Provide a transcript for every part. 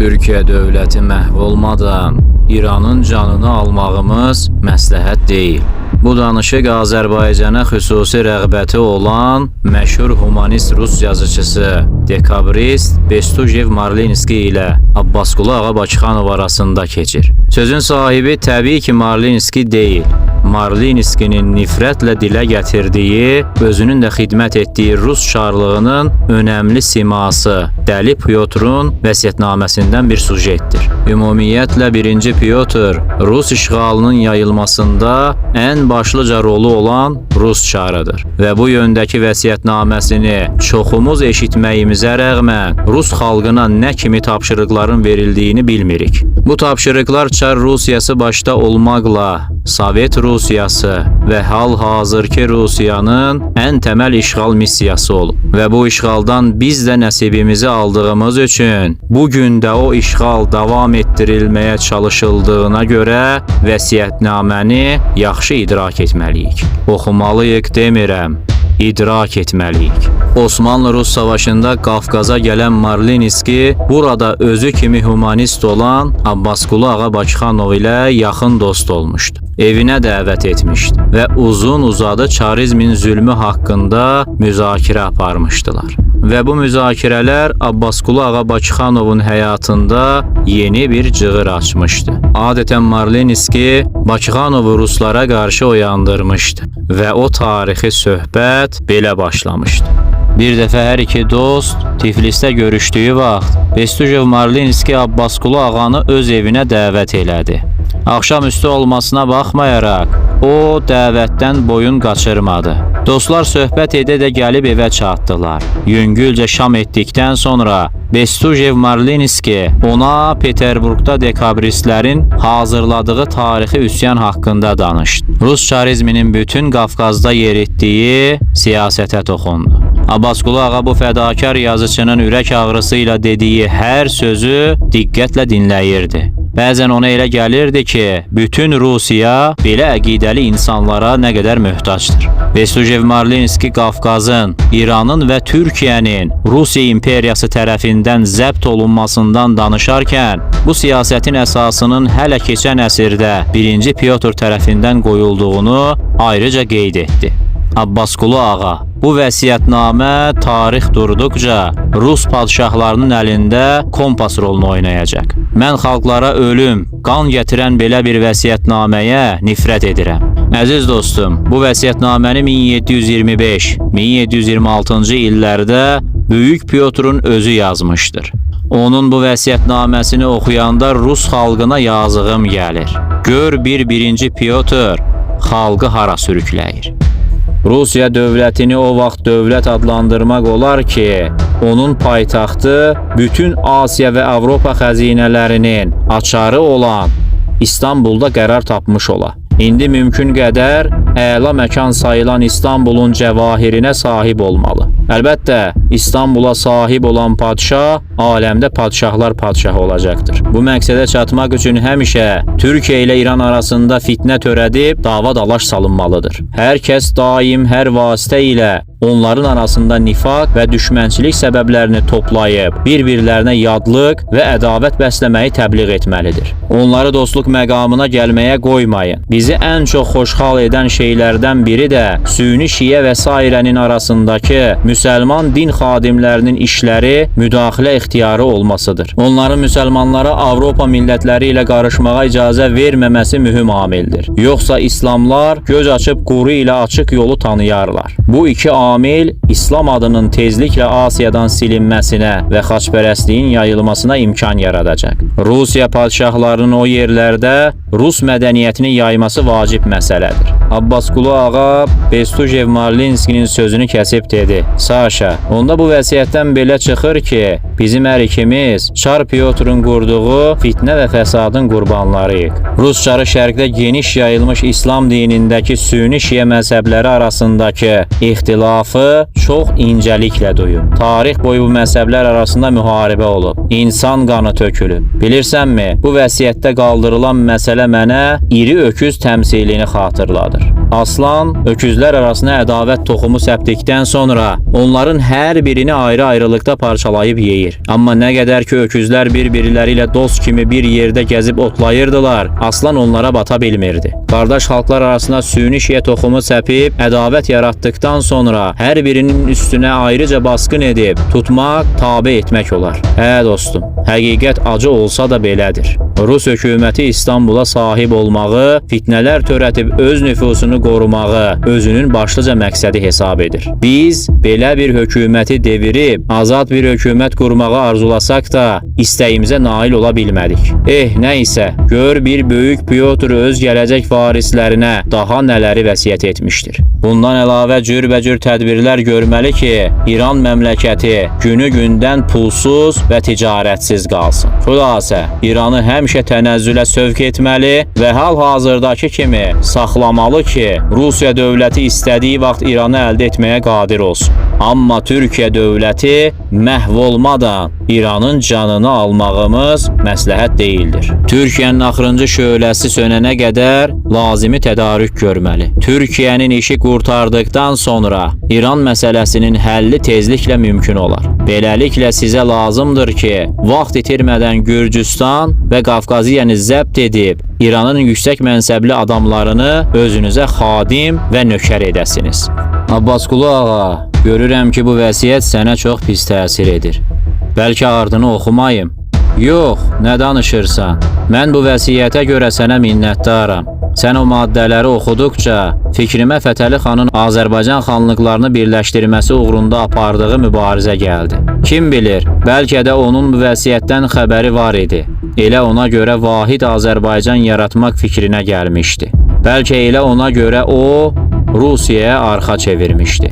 Türkiyə dövləti məhv olmadan İranın canını almağımız məsləhət deyil. Bu danışıq Azərbaycana xüsusi rəğbəti olan məşhur humanist Rus yazıcısı dekabrist Bestujev Marlinski ilə Abbasqulu Ağa Bakıxanov arasında keçir. Sözün sahibi təbii ki Marlinski deyil. Marlinskinin nifrətlə dilə gətirdiyi, özünün də xidmət etdiyi Rus çarlığının önəmli siması Dəli Pyotrun vəsiyyətnaməsindən bir sujetdir. Ümumiyyətlə 1-ci Pyotr Rus işğalının yayılmasında ən başlıca rolu olan Rus çarıdır və bu yöndəki vəsiyyətnaməsini çoxumuz eşitməyimizə rəğmən Rus xalqına nə kimi tapşırıqların verildiğini bilmirik. Bu tapşırıqlar Çar Rusiyası başda olmaqla Sovet Rusiyası və hal-hazırki Rusiyanın ən təməl işğal missiyası olub və bu işğaldan biz də nəsibimizi aldığımız üçün bugün də o işğal davam etdirilməyə çalışıldığına görə vəsiyyətnaməni yaxşı idrak etməliyik. Oxumalıyıq demirəm, idrak etməliyik. Osmanlı-Rus savaşında Qafqaza gələn Marlinski burada özü kimi humanist olan Abbasqulu Ağa Bakıxanov ilə yaxın dost olmuşdu. Evinə dəvət etmişdi və uzun-uzadı çarizmin zülmü haqqında müzakirə aparmışdılar. Və bu müzakirələr Abbasqulu Ağa Bakıxanovun həyatında yeni bir cığır açmışdı. Adətən Marlinski Bakıxanovu Ruslara qarşı oyandırmışdı və o tarixi söhbət belə başlamışdı. Bir dəfə hər iki dost Tiflisdə görüşdüyü vaxt Bestujev Marlinski Abbasqulu Ağanı öz evinə dəvət elədi. Axşamüstü olmasına baxmayaraq, o dəvətdən boyun qaçırmadı. Dostlar söhbət edə gəlib evə çatdılar. Yüngülcə şam etdikdən sonra Bestujev Marlinski ona Peterburqda dekabristlərin hazırladığı tarixi üsyan haqqında danışdı. Rus çarizminin bütün Qafqazda yeritdiyi siyasətə toxundu. Abbasqulu Ağa bu fədakar yazıçının ürək ağrısı ilə dediyi hər sözü diqqətlə dinləyirdi. Bəzən ona elə gəlirdi ki, bütün Rusiya belə əqidəli insanlara nə qədər möhtacdır. Bestujev Marlinski Qafqazın, İranın və Türkiyənin Rusiya imperiyası tərəfindən zəbt olunmasından danışarkən, bu siyasətin əsasının hələ keçən əsrdə 1-ci Pyotr tərəfindən qoyulduğunu ayrıca qeyd etdi. Abbasqulu Ağa, bu vəsiyyətnamə tarix durduqca Rus padşahlarının əlində kompas rolunu oynayacaq. Mən xalqlara ölüm, qan gətirən belə bir vəsiyyətnaməyə nifrət edirəm. Əziz dostum, bu vəsiyyətnaməni 1725-1726-cı illərdə Böyük Pyotrun özü yazmışdır. Onun bu vəsiyyətnaməsini oxuyanda Rus xalqına yazığım gəlir. Gör 1-ci Pyotr xalqı hara sürükləyir. Rusiya dövlətini o vaxt dövlət adlandırmaq olar ki, onun paytaxtı bütün Asiya və Avropa xəzinələrinin açarı olan İstanbulda qərar tapmış ola. İndi mümkün qədər əla məkan sayılan İstanbulun cəvahirinə sahib olmalı. Əlbəttə, İstanbula sahib olan padşah aləmdə padşahlar padşahı olacaqdır. Bu məqsədə çatmaq üçün həmişə Türkiyə ilə İran arasında fitnə törədib dava dalaş salınmalıdır. Hər kəs daim hər vasitə ilə onların arasında nifaq və düşmənçilik səbəblərini toplayıb bir-birlərinə yadlıq və ədavət bəsləməyi təbliğ etməlidir. Onları dostluq məqamına gəlməyə qoymayın. Bizi ən çox xoşhal edən şeylərdən biri də Sünni Şiə və sairənin arasındakı müsəlman din xadimlərinin işləri müdaxilə ixtiyarı olmasıdır. Onların müsəlmanlara Avropa millətləri ilə qarışmağa icazə verməməsi mühüm amildir. Yoxsa İslamlar göz açıb quru ilə açıq yolu tanıyarlar. Bu iki amil İslam adının tezliklə Asiyadan silinməsinə və xaçpərəstliyin yayılmasına imkan yaradacaq. Rusiya padşahlarının o yerlərdə Rus mədəniyyətini yayması vacib məsələdir. Abbasqulu Ağa Bestujev Marlinskinin sözünü kəsib dedi. Saşa, onda bu vəsiyyətdən belə çıxır ki, bizim hər ikimiz Çar Pyotrun qurduğu fitnə və fəsadın qurbanlarıyıq. Rus çarı şərqdə geniş yayılmış İslam dinindəki Sünni Şiə məzhəbləri arasındakı ixtilafı çox incəliklə duyub. Tarix boyu bu məzhəblər arasında müharibə olub. İnsan qanı tökülüb. Bilirsənmi, bu vəsiyyətdə qaldırılan məsələ mənə iri öküz təmsilini xatırladır. olmalıdır. Aslan, öküzlər arasına ədavət toxumu səpdikdən sonra onların hər birini ayrı-ayrılıqda parçalayıb yeyir. Amma nə qədər ki öküzlər bir-biriləri ilə dost kimi bir yerdə gəzib otlayırdılar, aslan onlara bata bilmirdi. Qardaş xalqlar arasına süni şiyə toxumu səpib ədavət yaratdıkdan sonra hər birinin üstünə ayrıca basqın edib tutmaq, tabe etmək olar. Hə dostum, həqiqət acı olsa da belədir. Rus hökuməti İstanbula sahib olmağı, fitnələr törətib öz nüfusunu qorumağı özünün başlıca məqsədi hesab edir. Biz belə bir hökuməti devirib, azad bir hökumət qurmağı arzulasaq da istəyimizə nail ola bilmədik. Nə isə, gör bir böyük Pyotr öz gələcək varislərinə daha nələri vəsiyyət etmişdir. Bundan əlavə cürbəcür tədbirlər görməli ki, İran məmləkəti günü-gündən pulsuz və ticarətsiz qalsın. Xülasə, İranı həmişə tənəzzülə sövq etməli və hal-hazırdakı kimi saxlamalı ki, Rusiya dövləti istədiyi vaxt İranı əldə etməyə qadir olsun. Amma Türkiyə dövləti məhv olmadan İranın canını almağımız məsləhət deyildir. Türkiyənin axırıncı şöləsi sönənə qədər lazımi tədarük görməli. Türkiyənin işi qurtardıqdan sonra İran məsələsinin həlli tezliklə mümkün olar. Beləliklə sizə lazımdır ki, vaxt itirmədən Gürcüstan və Qafqaziyanı zəbt edib İranın yüksək mənsəbli adamlarını özünüzə xadim və nökər edəsiniz. Abbasqulu ağa, görürəm ki, bu vəsiyyət sənə çox pis təsir edir. Bəlkə ardını oxumayım? Yox, nə danışırsan? Mən bu vəsiyyətə görə sənə minnətdaram. Sən o maddələri oxuduqca fikrimə Fətəli xanın Azərbaycan xanlıqlarını birləşdirməsi uğrunda apardığı mübarizə gəldi. Kim bilir, bəlkə də onun bu vəsiyyətdən xəbəri var idi. Elə ona görə vahid Azərbaycan yaratmaq fikrinə gəlmişdi. Bəlkə elə ona görə o, Rusiyaya arxa çevirmişdi.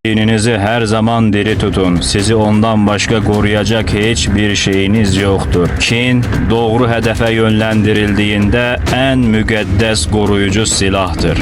Dininizi her zaman diri tutun. Sizi ondan başka koruyacak hiçbir şeyiniz yoktur. Kin, doğru hedefe yönlendirildiğinde en müqəddəs koruyucu silahtır.